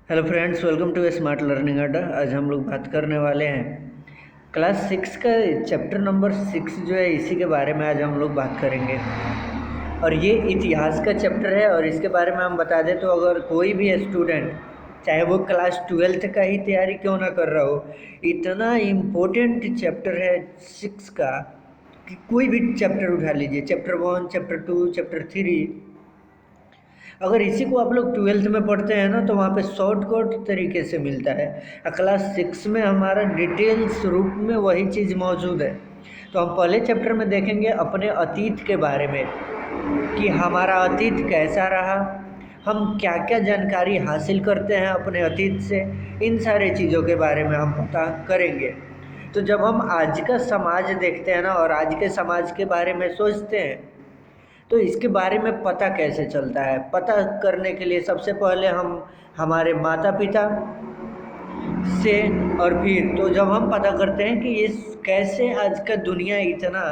Hello friends, welcome to Smart Learning Adda. आज हम लोग बात करने वाले हैं क्लास 6 का चैप्टर नंबर 6 जो है, इसी के बारे में आज हम लोग बात करेंगे। और ये इतिहास का चैप्टर है। और इसके बारे में हम बता दें तो अगर कोई भी स्टूडेंट, चाहे वो क्लास 12th का ही तैयारी क्यों ना कर रहा हो, इतना इम्पोर्टेंट चैप्टर है 6 का कि कोई भी चैप्टर उठा लीजिए, चैप्टर 1, चैप्टर 2, चैप्टर 3, अगर इसी को आप लोग 12th में पढ़ते हैं ना तो वहाँ पे शॉर्टकट तरीके से मिलता है। क्लास 6 में हमारा डिटेल्स रूप में वही चीज़ मौजूद है। तो हम पहले चैप्टर में देखेंगे अपने अतीत के बारे में कि हमारा अतीत कैसा रहा, हम क्या क्या जानकारी हासिल करते हैं अपने अतीत से, इन सारे चीज़ों के बारे में हम पता करेंगे। तो जब हम आज का समाज देखते हैं ना और आज के समाज के बारे में सोचते हैं तो इसके बारे में पता कैसे चलता है। पता करने के लिए सबसे पहले हम हमारे माता पिता से, और फिर तो जब हम पता करते हैं कि ये कैसे आज का दुनिया इतना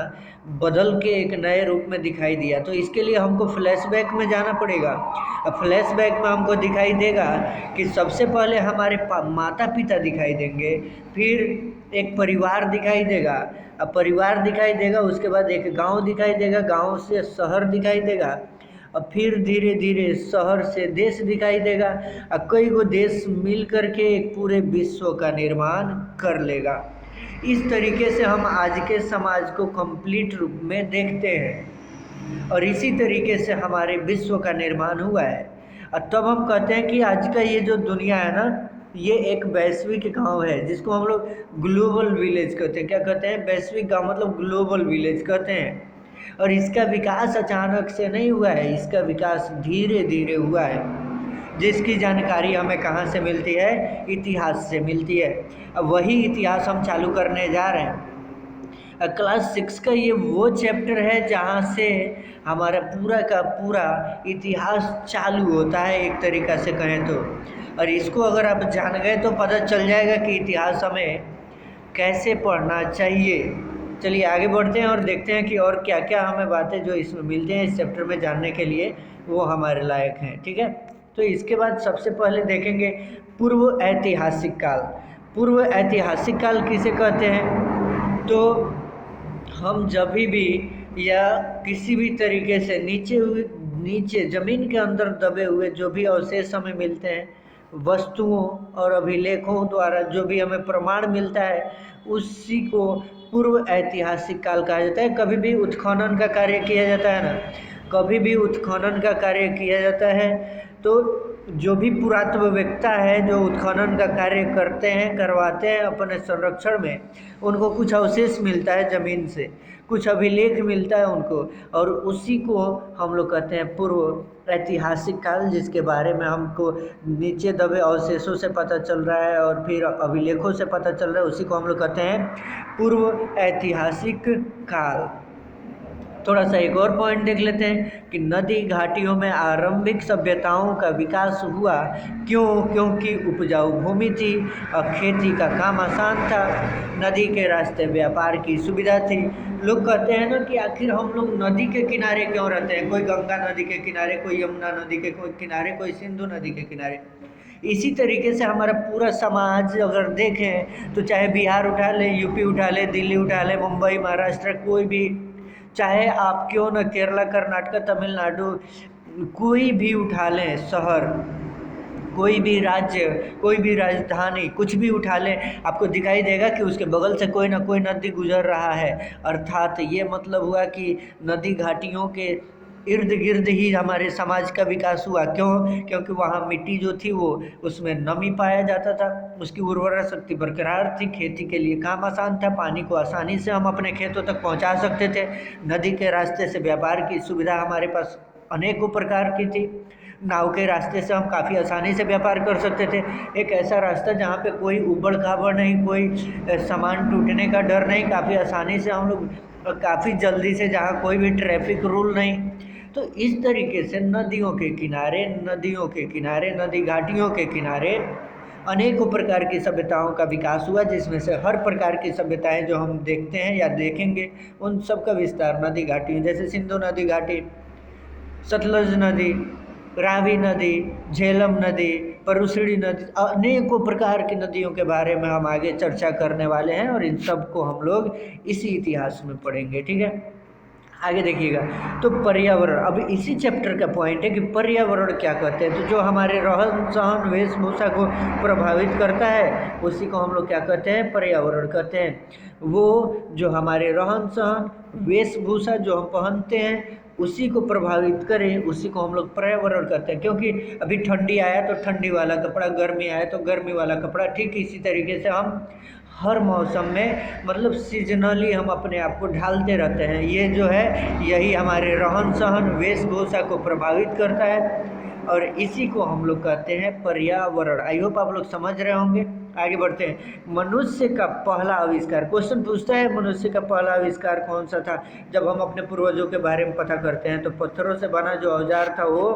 बदल के एक नए रूप में दिखाई दिया, तो इसके लिए हमको फ्लैशबैक में जाना पड़ेगा। अब फ्लैशबैक में हमको दिखाई देगा कि सबसे पहले हमारे माता पिता दिखाई देंगे, फिर एक परिवार दिखाई देगा। अब परिवार दिखाई देगा, उसके बाद एक गांव दिखाई देगा, गांव से शहर दिखाई देगा, और फिर धीरे धीरे शहर से देश दिखाई देगा, और कई गो देश मिल करके एक पूरे विश्व का निर्माण कर लेगा। इस तरीके से हम आज के समाज को कंप्लीट रूप में देखते हैं और इसी तरीके से हमारे विश्व का निर्माण हुआ है। और तब हम कहते हैं कि आज का ये जो दुनिया है ना, ये एक वैश्विक गांव है जिसको हम लोग ग्लोबल विलेज कहते हैं। क्या कहते हैं? वैश्विक गांव मतलब ग्लोबल विलेज कहते हैं। और इसका विकास अचानक से नहीं हुआ है, इसका विकास धीरे धीरे हुआ है, जिसकी जानकारी हमें कहाँ से मिलती है? इतिहास से मिलती है। अब वही इतिहास हम चालू करने जा रहे हैं। क्लास 6 का ये वो चैप्टर है जहाँ से हमारा पूरा का पूरा इतिहास चालू होता है, एक तरीक़ा से कहें तो। और इसको अगर आप जान गए तो पता चल जाएगा कि इतिहास हमें कैसे पढ़ना चाहिए। चलिए आगे बढ़ते हैं और देखते हैं कि और क्या क्या हमें बातें जो इसमें मिलते हैं इस चैप्टर में जानने के लिए वो हमारे लायक हैं। ठीक है, तो इसके बाद सबसे पहले देखेंगे पूर्व ऐतिहासिक काल। पूर्व ऐतिहासिक काल किसे कहते हैं? तो हम जब भी या किसी भी तरीके से नीचे ज़मीन के अंदर दबे हुए जो भी अवशेष हमें मिलते हैं, वस्तुओं और अभिलेखों द्वारा जो भी हमें प्रमाण मिलता है, उसी को पूर्व ऐतिहासिक काल कहा जाता है। कभी भी उत्खनन का कार्य किया जाता है ना, कभी भी उत्खनन का कार्य किया जाता है तो जो भी पुरातत्ववेत्ता है जो उत्खनन का कार्य करते हैं, करवाते हैं अपने संरक्षण में, उनको कुछ अवशेष मिलता है ज़मीन से, कुछ अभिलेख मिलता है उनको, और उसी को हम लोग कहते हैं पूर्व ऐतिहासिक काल, जिसके बारे में हमको नीचे दबे अवशेषों से पता चल रहा है और फिर अभिलेखों से पता चल रहा है, उसी को हम लोग कहते हैं पूर्व ऐतिहासिक काल। थोड़ा सा एक और पॉइंट देख लेते हैं कि नदी घाटियों में आरंभिक सभ्यताओं का विकास हुआ। क्यों? क्योंकि उपजाऊ भूमि थी और खेती का काम आसान था, नदी के रास्ते व्यापार की सुविधा थी। लोग कहते हैं ना कि आखिर हम लोग नदी के किनारे क्यों रहते हैं? कोई गंगा नदी के किनारे, कोई यमुना नदी के किनारे, कोई सिंधु नदी के किनारे। इसी तरीके से हमारा पूरा समाज अगर देखें तो चाहे बिहार उठा ले, यूपी उठा ले, दिल्ली उठा ले, मुंबई, महाराष्ट्र, कोई भी, चाहे आप क्यों न केरला, कर्नाटक, तमिलनाडु, कोई भी उठा लें शहर, कोई भी राज्य, कोई भी राजधानी, कुछ भी उठा लें, आपको दिखाई देगा कि उसके बगल से कोई ना कोई नदी गुजर रहा है। अर्थात ये मतलब हुआ कि नदी घाटियों के इर्द गिर्द ही हमारे समाज का विकास हुआ। क्यों? क्योंकि वहाँ मिट्टी जो थी वो, उसमें नमी पाया जाता था, उसकी उर्वरा शक्ति बरकरार थी, खेती के लिए काम आसान था, पानी को आसानी से हम अपने खेतों तक पहुँचा सकते थे, नदी के रास्ते से व्यापार की सुविधा हमारे पास अनेकों प्रकार की थी, नाव के रास्ते से हम काफ़ी आसानी से व्यापार कर सकते थे। एक ऐसा रास्ता जहाँ पे कोई उबड़ खाबड़ नहीं, कोई सामान टूटने का डर नहीं, काफ़ी आसानी से हम लोग काफ़ी जल्दी से, जहाँ कोई भी ट्रैफिक रूल नहीं। तो इस तरीके से नदियों के किनारे, नदी घाटियों के किनारे अनेकों प्रकार की सभ्यताओं का विकास हुआ, जिसमें से हर प्रकार की सभ्यताएं जो हम देखते हैं या देखेंगे उन सब का विस्तार नदी घाटी, जैसे सिंधु नदी घाटी, सतलज नदी, रावी नदी, झेलम नदी, परुसड़ी नदी, अनेकों प्रकार की नदियों के बारे में हम आगे चर्चा करने वाले हैं और इन सब को हम लोग इसी इतिहास में पढ़ेंगे। ठीक है, आगे देखिएगा। तो पर्यावरण, अब इसी चैप्टर का पॉइंट है कि पर्यावरण क्या कहते हैं। तो जो हमारे रहन सहन वेशभूषा को प्रभावित करता है उसी को हम लोग क्या कहते हैं, पर्यावरण कहते हैं। वो जो हमारे रहन सहन वेशभूषा जो हम पहनते हैं उसी को प्रभावित करें उसी को हम लोग पर्यावरण कहते हैं। क्योंकि अभी ठंडी आया तो ठंडी वाला कपड़ा, गर्मी आया तो गर्मी वाला कपड़ा, ठीक इसी तरीके से हम हर मौसम में मतलब सीजनली हम अपने आप को ढालते रहते हैं। ये जो है यही हमारे रहन सहन वेशभूषा को प्रभावित करता है और इसी को हम लोग कहते हैं पर्यावरण। आई होप आप लोग समझ रहे होंगे। आगे बढ़ते हैं। मनुष्य का पहला आविष्कार, क्वेश्चन पूछता है मनुष्य का पहला आविष्कार कौन सा था। जब हम अपने पूर्वजों के बारे में पता करते हैं तो पत्थरों से बना जो औजार था वो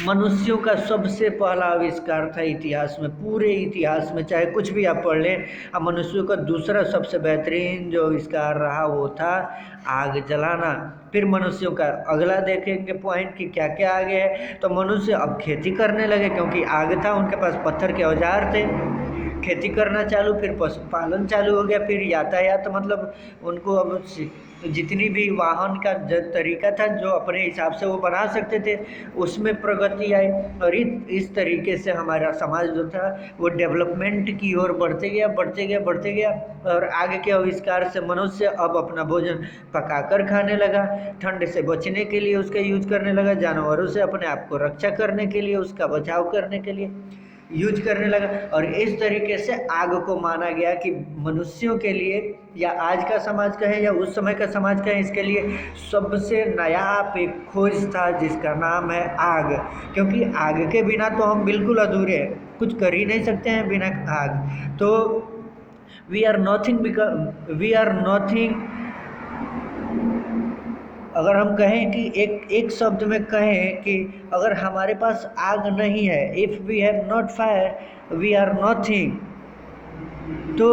मनुष्यों का सबसे पहला आविष्कार था इतिहास में, पूरे इतिहास में। चाहे कुछ भी आप पढ़ लें, अब मनुष्यों का दूसरा सबसे बेहतरीन जो आविष्कार रहा वो था आग जलाना। फिर मनुष्यों का अगला देखेंगे पॉइंट कि क्या क्या आगे है। तो मनुष्य अब खेती करने लगे क्योंकि आग था, उनके पास पत्थर के औजार थे, खेती करना चालू, फिर पशुपालन चालू हो गया, फिर यातायात, मतलब उनको अब जितनी भी वाहन का तरीका था जो अपने हिसाब से वो बना सकते थे उसमें प्रगति आई और इस तरीके से हमारा समाज जो था वो डेवलपमेंट की ओर बढ़ते गया और आगे के आविष्कार से मनुष्य अब अपना भोजन पकाकर खाने लगा, ठंड से बचने के लिए उसका यूज करने लगा, जानवरों से अपने आप को रक्षा करने के लिए, उसका बचाव करने के लिए यूज करने लगा। और इस तरीके से आग को माना गया कि मनुष्यों के लिए, या आज का समाज कहें या उस समय का समाज कहें, इसके लिए सबसे नया एक खोज था जिसका नाम है आग। क्योंकि आग के बिना तो हम बिल्कुल अधूरे हैं, कुछ कर ही नहीं सकते हैं बिना आग। तो वी आर नथिंग। अगर हम कहें कि एक शब्द में कहें कि अगर हमारे पास आग नहीं है, if we have not fire we are nothing, तो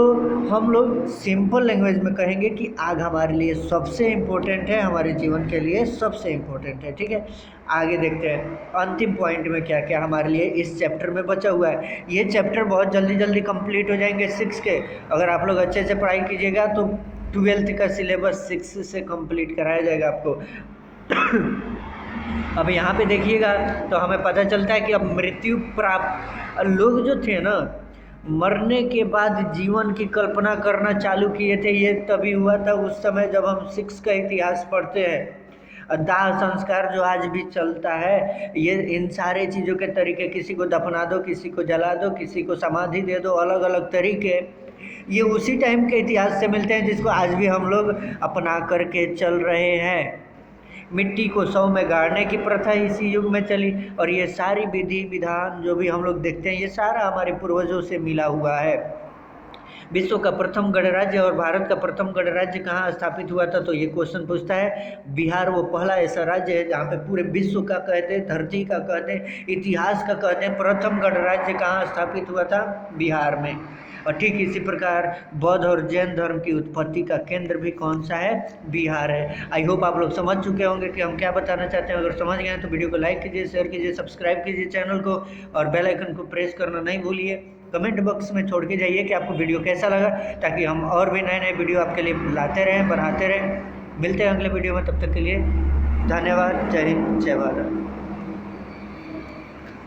हम लोग सिंपल लैंग्वेज में कहेंगे कि आग हमारे लिए सबसे इम्पोर्टेंट है, हमारे जीवन के लिए सबसे इम्पोर्टेंट है। ठीक है, आगे देखते हैं अंतिम पॉइंट में क्या क्या हमारे लिए इस चैप्टर में बचा हुआ है। ये चैप्टर बहुत जल्दी कंप्लीट हो जाएंगे 6 के। अगर आप लोग अच्छे से पढ़ाई कीजिएगा तो 12th का सिलेबस 6 से कंप्लीट कराया जाएगा आपको। अब यहाँ पे देखिएगा तो हमें पता चलता है कि अब मृत्यु प्राप्त लोग जो थे ना, मरने के बाद जीवन की कल्पना करना चालू किए थे। ये तभी हुआ था उस समय जब हम 6 का इतिहास पढ़ते हैं। दाह संस्कार जो आज भी चलता है, ये इन सारे चीज़ों के तरीके, किसी को दफना दो, किसी को जला दो, किसी को समाधि दे दो, अलग अलग तरीके, ये उसी टाइम के इतिहास से मिलते हैं जिसको आज भी हम लोग अपना करके चल रहे हैं। मिट्टी को 100 में गाड़ने की प्रथा इसी युग में चली और ये सारी विधि विधान जो भी हम लोग देखते हैं ये सारा हमारे पूर्वजों से मिला हुआ है। विश्व का प्रथम गणराज्य और भारत का प्रथम गणराज्य कहाँ स्थापित हुआ था, तो ये क्वेश्चन पूछता है। बिहार वो पहला ऐसा राज्य है जहाँ पे पूरे विश्व का कहते, धरती का कहते, इतिहास का कहते हैं प्रथम गणराज्य कहाँ स्थापित हुआ था, बिहार में। और ठीक इसी प्रकार बौद्ध और जैन धर्म की उत्पत्ति का केंद्र भी कौन सा है, बिहार है। आई होप आप लोग समझ चुके होंगे कि हम क्या बताना चाहते हैं। अगर समझ गए तो वीडियो को लाइक कीजिए, शेयर कीजिए, सब्सक्राइब कीजिए चैनल को और बेल आइकन को प्रेस करना नहीं भूलिए। कमेंट बॉक्स में छोड़ के जाइए कि आपको वीडियो कैसा लगा, ताकि हम और भी नए नए वीडियो आपके लिए लाते रहें, बनाते रहें। मिलते हैं अगले वीडियो में, तब तक के लिए धन्यवाद। जय हिंद, जय भारत।